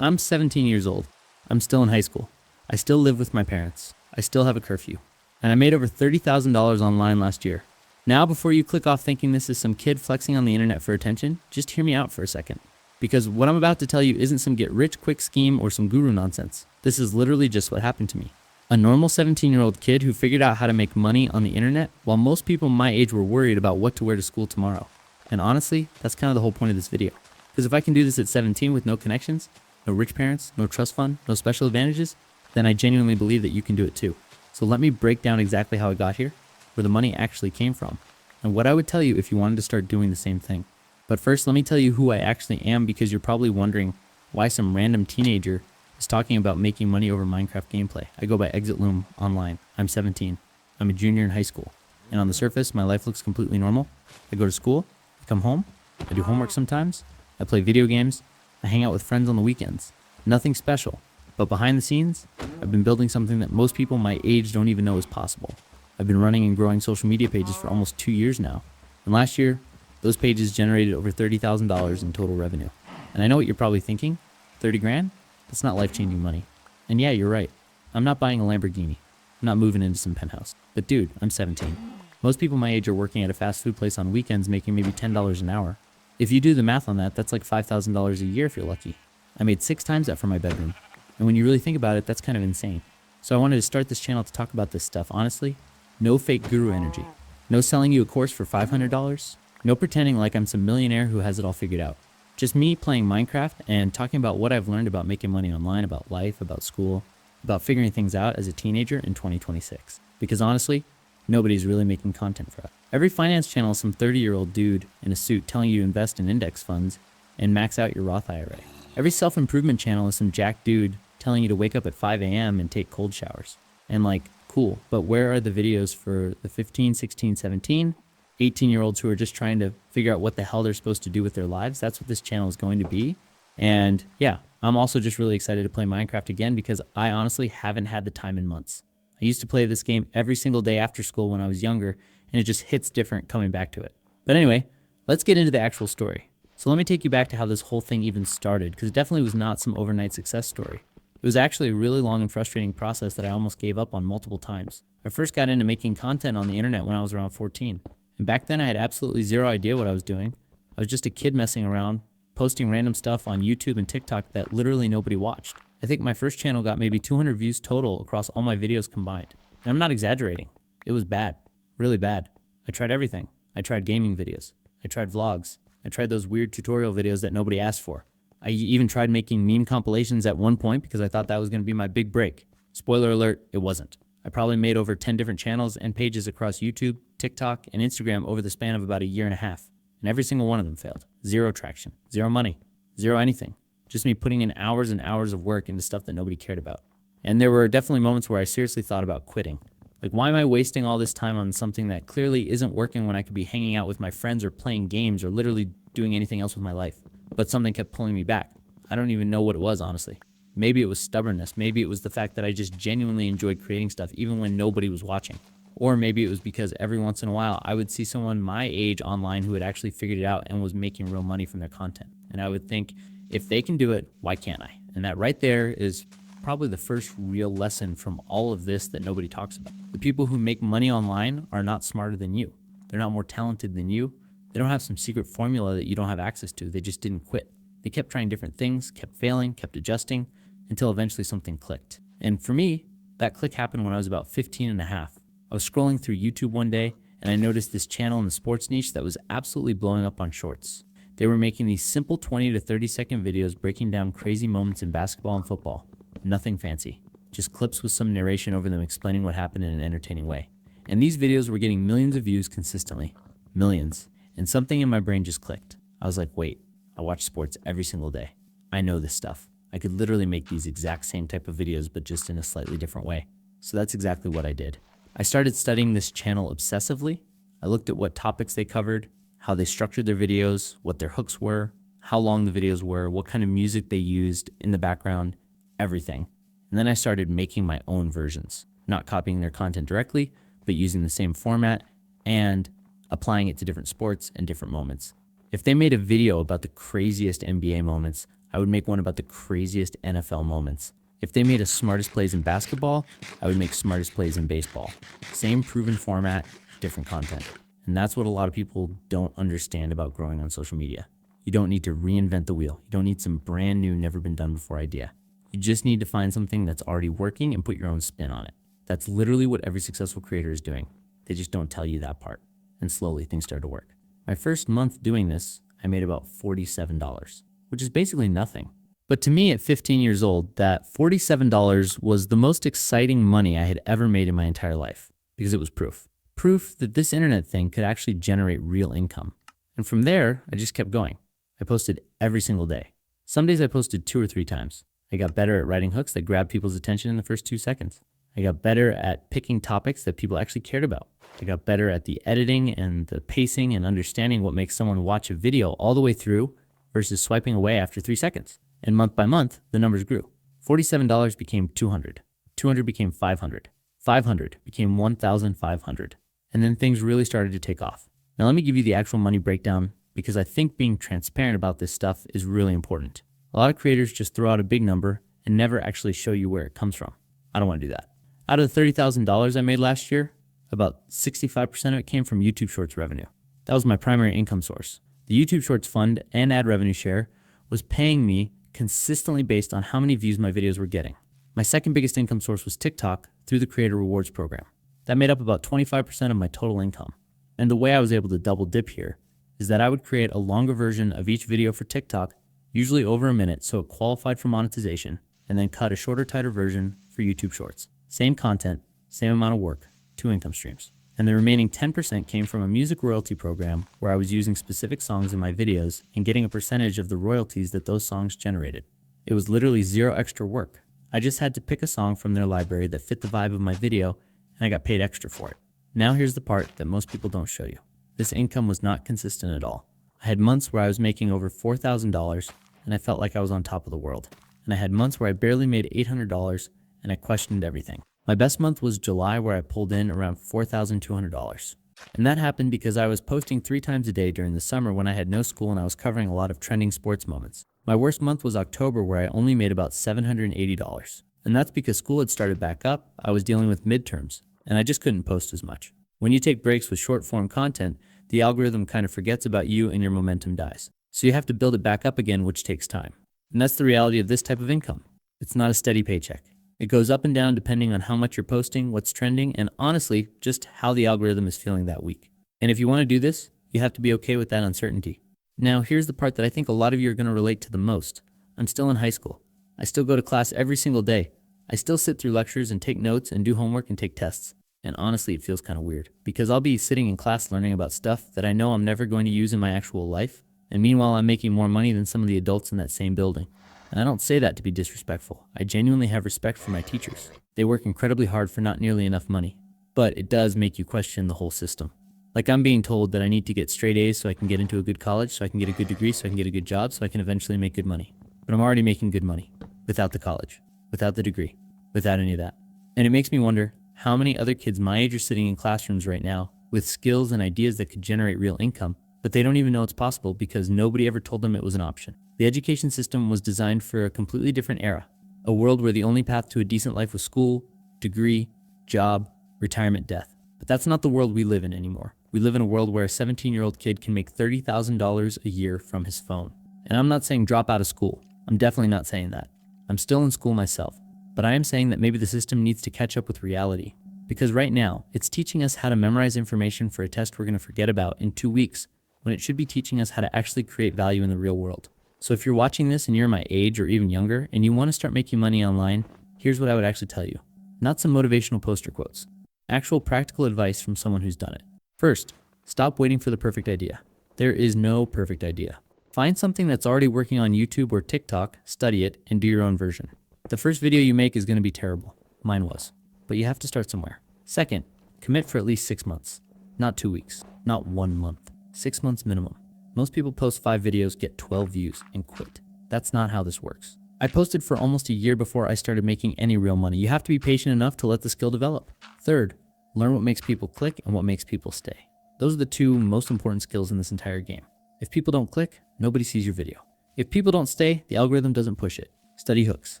I'm 17 years old. I'm still in high school. I still live with my parents. I still have a curfew. And I made over $30,000 online last year. Now, before you click off thinking this is some kid flexing on the internet for attention, just hear me out for a second. Because what I'm about to tell you isn't some get rich quick scheme or some guru nonsense. This is literally just what happened to me. A normal 17-year-old kid who figured out how to make money on the internet while most people my age were worried about what to wear to school tomorrow. And honestly, that's kind of the whole point of this video. Because if I can do this at 17 with no connections, no rich parents, no trust fund, no special advantages, then I genuinely believe that you can do it too. So let me break down exactly how I got here, where the money actually came from, and what I would tell you if you wanted to start doing the same thing. But first, let me tell you who I actually am, because you're probably wondering why some random teenager is talking about making money over Minecraft gameplay. I go by ExitLoom online. I'm 17. I'm a junior in high school. And on the surface, my life looks completely normal. I go to school, I come home, I do homework sometimes, I play video games, I hang out with friends on the weekends. Nothing special. But behind the scenes, I've been building something that most people my age don't even know is possible. I've been running and growing social media pages for almost 2 years now. And last year, those pages generated over $30,000 in total revenue. And I know what you're probably thinking, 30 grand? That's not life-changing money. And yeah, you're right. I'm not buying a Lamborghini. I'm not moving into some penthouse. But dude, I'm 17. Most people my age are working at a fast food place on weekends making maybe $10 an hour. If you do the math on that, that's like $5,000 a year if you're lucky. I made 6 times that for my bedroom. And when you really think about it, that's kind of insane. So I wanted to start this channel to talk about this stuff honestly. No fake guru energy. No selling you a course for $500. No pretending like I'm some millionaire who has it all figured out. Just me playing Minecraft and talking about what I've learned about making money online, about life, about school, about figuring things out as a teenager in 2026. Because honestly, nobody's really making content for us. Every finance channel is some 30-year-old dude in a suit telling you to invest in index funds and max out your Roth IRA. Every self-improvement channel is some jack dude telling you to wake up at 5 a.m. and take cold showers. And like, cool, but where are the videos for the 15, 16, 17, 18-year-olds who are just trying to figure out what the hell they're supposed to do with their lives? That's what this channel is going to be. And yeah, I'm also just really excited to play Minecraft again because I honestly haven't had the time in months. I used to play this game every single day after school when I was younger, and it just hits different coming back to it. But anyway, let's get into the actual story. So let me take you back to how this whole thing even started, because it definitely was not some overnight success story. It was actually a really long and frustrating process that I almost gave up on multiple times. I first got into making content on the internet when I was around 14. And back then I had absolutely zero idea what I was doing. I was just a kid messing around, posting random stuff on YouTube and TikTok that literally nobody watched. I think my first channel got maybe 200 views total across all my videos combined. And I'm not exaggerating. It was bad. Really bad. I tried everything. I tried gaming videos. I tried vlogs. I tried those weird tutorial videos that nobody asked for. I even tried making meme compilations at one point because I thought that was going to be my big break. Spoiler alert, it wasn't. I probably made over 10 different channels and pages across YouTube, TikTok, and Instagram over the span of about a year and a half. And every single one of them failed. Zero traction. Zero money. Zero anything. Just me putting in hours and hours of work into stuff that nobody cared about. And there were definitely moments where I seriously thought about quitting. Like, why am I wasting all this time on something that clearly isn't working when I could be hanging out with my friends or playing games or literally doing anything else with my life? But something kept pulling me back. I don't even know what it was, honestly. Maybe it was stubbornness. Maybe it was the fact that I just genuinely enjoyed creating stuff even when nobody was watching. Or maybe it was because every once in a while I would see someone my age online who had actually figured it out and was making real money from their content. And I would think, if they can do it, why can't I? And that right there is probably the first real lesson from all of this that nobody talks about. The people who make money online are not smarter than you. They're not more talented than you. They don't have some secret formula that you don't have access to. They just didn't quit. They kept trying different things, kept failing, kept adjusting, until eventually something clicked. And for me, that click happened when I was about 15 and a half. I was scrolling through YouTube one day, and I noticed this channel in the sports niche that was absolutely blowing up on shorts. They were making these simple 20 to 30 second videos breaking down crazy moments in basketball and football. Nothing fancy. Just clips with some narration over them explaining what happened in an entertaining way. And these videos were getting millions of views consistently. Millions. And something in my brain just clicked. I was like, wait, I watch sports every single day. I know this stuff. I could literally make these exact same type of videos, but just in a slightly different way. So that's exactly what I did. I started studying this channel obsessively. I looked at what topics they covered, how they structured their videos, what their hooks were, how long the videos were, what kind of music they used in the background, everything. And then I started making my own versions, not copying their content directly, but using the same format and applying it to different sports and different moments. If they made a video about the craziest NBA moments, I would make one about the craziest NFL moments. If they made a smartest plays in basketball, I would make smartest plays in baseball. Same proven format, different content. And that's what a lot of people don't understand about growing on social media. You don't need to reinvent the wheel. You don't need some brand new, never been done before idea. You just need to find something that's already working and put your own spin on it. That's literally what every successful creator is doing. They just don't tell you that part. And slowly things start to work. My first month doing this, I made about $47, which is basically nothing. But to me at 15 years old, that $47 was the most exciting money I had ever made in my entire life because it was proof. Proof that this internet thing could actually generate real income. And from there, I just kept going. I posted every single day. Some days I posted 2 or 3 times. I got better at writing hooks that grabbed people's attention in the first 2 seconds. I got better at picking topics that people actually cared about. I got better at the editing and the pacing and understanding what makes someone watch a video all the way through versus swiping away after 3 seconds. And month by month, the numbers grew. $47 became $200. $200 became $500. $500 became $1,500. And then things really started to take off. Now let me give you the actual money breakdown because I think being transparent about this stuff is really important. A lot of creators just throw out a big number and never actually show you where it comes from. I don't want to do that. Out of the $30,000 I made last year, about 65% of it came from YouTube Shorts revenue. That was my primary income source. The YouTube Shorts fund and ad revenue share was paying me consistently based on how many views my videos were getting. My second biggest income source was TikTok through the Creator Rewards program. That made up about 25% of my total income. And the way I was able to double dip here is that I would create a longer version of each video for TikTok, usually over a minute so it qualified for monetization, and then cut a shorter, tighter version for YouTube Shorts. Same content, same amount of work, 2 income streams. And the remaining 10% came from a music royalty program where I was using specific songs in my videos and getting a percentage of the royalties that those songs generated. It was literally 0 extra work. I just had to pick a song from their library that fit the vibe of my video, and I got paid extra for it. Now here's the part that most people don't show you. This income was not consistent at all. I had months where I was making over $4,000 and I felt like I was on top of the world. And I had months where I barely made $800 and I questioned everything. My best month was July where I pulled in around $4,200. And that happened because I was posting 3 times a day during the summer when I had no school and I was covering a lot of trending sports moments. My worst month was October where I only made about $780. And that's because school had started back up, I was dealing with midterms, and I just couldn't post as much. When you take breaks with short form content, the algorithm kind of forgets about you and your momentum dies. So you have to build it back up again, which takes time. And that's the reality of this type of income. It's not a steady paycheck. It goes up and down depending on how much you're posting, what's trending, and honestly, just how the algorithm is feeling that week. And if you want to do this, you have to be okay with that uncertainty. Now, here's the part that I think a lot of you are going to relate to the most. I'm still in high school. I still go to class every single day. I still sit through lectures and take notes and do homework and take tests. And honestly, it feels kind of weird because I'll be sitting in class learning about stuff that I know I'm never going to use in my actual life. And meanwhile, I'm making more money than some of the adults in that same building. And I don't say that to be disrespectful. I genuinely have respect for my teachers. They work incredibly hard for not nearly enough money. But it does make you question the whole system. Like I'm being told that I need to get straight A's so I can get into a good college, so I can get a good degree, so I can get a good job, so I can eventually make good money. But I'm already making good money without the college, without the degree, without any of that. And it makes me wonder how many other kids my age are sitting in classrooms right now with skills and ideas that could generate real income, but they don't even know it's possible because nobody ever told them it was an option. The education system was designed for a completely different era, a world where the only path to a decent life was school, degree, job, retirement, death. But that's not the world we live in anymore. We live in a world where a 17-year-old kid can make $30,000 a year from his phone. And I'm not saying drop out of school. I'm definitely not saying that. I'm still in school myself. But I am saying that maybe the system needs to catch up with reality. Because right now, it's teaching us how to memorize information for a test we're going to forget about in 2 weeks, when it should be teaching us how to actually create value in the real world. So if you're watching this and you're my age or even younger, and you want to start making money online, here's what I would actually tell you. Not some motivational poster quotes. Actual practical advice from someone who's done it. First, stop waiting for the perfect idea. There is no perfect idea. Find something that's already working on YouTube or TikTok, study it, and do your own version. The first video you make is going to be terrible. Mine was. But you have to start somewhere. Second, commit for at least 6 months. Not 2 weeks. Not 1 month. 6 months minimum. Most people post 5 videos, get 12 views, and quit. That's not how this works. I posted for almost a year before I started making any real money. You have to be patient enough to let the skill develop. Third, learn what makes people click and what makes people stay. Those are the 2 most important skills in this entire game. If people don't click, nobody sees your video. If people don't stay, the algorithm doesn't push it. Study hooks,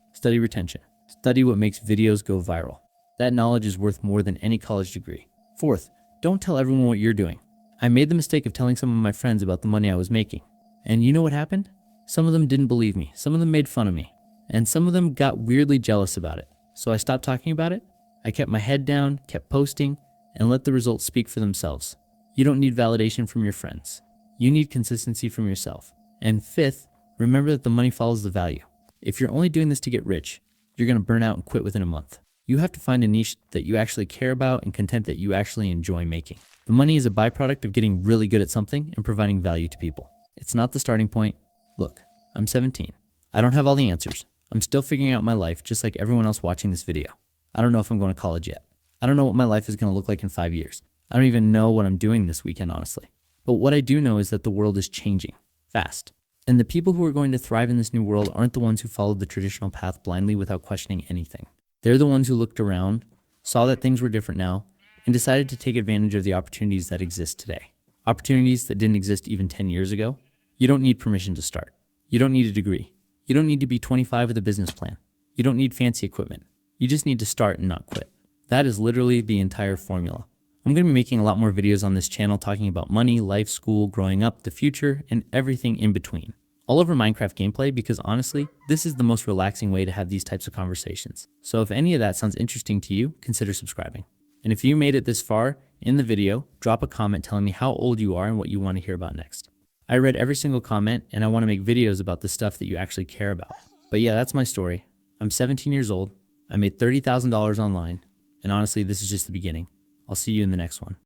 study retention, study what makes videos go viral. That knowledge is worth more than any college degree. Fourth, don't tell everyone what you're doing. I made the mistake of telling some of my friends about the money I was making. And you know what happened? Some of them didn't believe me, some of them made fun of me, and some of them got weirdly jealous about it. So I stopped talking about it. I kept my head down, kept posting, and let the results speak for themselves. You don't need validation from your friends. You need consistency from yourself. And fifth, remember that the money follows the value. If you're only doing this to get rich, you're going to burn out and quit within a month. You have to find a niche that you actually care about and content that you actually enjoy making. The money is a byproduct of getting really good at something and providing value to people. It's not the starting point. Look, I'm 17. I don't have all the answers. I'm still figuring out my life just like everyone else watching this video. I don't know if I'm going to college yet. I don't know what my life is going to look like in 5 years. I don't even know what I'm doing this weekend, honestly. But what I do know is that the world is changing fast. And the people who are going to thrive in this new world aren't the ones who followed the traditional path blindly without questioning anything. They're the ones who looked around, saw that things were different now, and decided to take advantage of the opportunities that exist today. Opportunities that didn't exist even 10 years ago. You don't need permission to start. You don't need a degree. You don't need to be 25 with a business plan. You don't need fancy equipment. You just need to start and not quit. That is literally the entire formula. I'm going to be making a lot more videos on this channel talking about money, life, school, growing up, the future, and everything in between. All over Minecraft gameplay because honestly, this is the most relaxing way to have these types of conversations. So if any of that sounds interesting to you, consider subscribing. And if you made it this far in the video, drop a comment telling me how old you are and what you want to hear about next. I read every single comment and I want to make videos about the stuff that you actually care about. But yeah, that's my story. I'm 17 years old. I made $30,000 online. And honestly, this is just the beginning. I'll see you in the next one.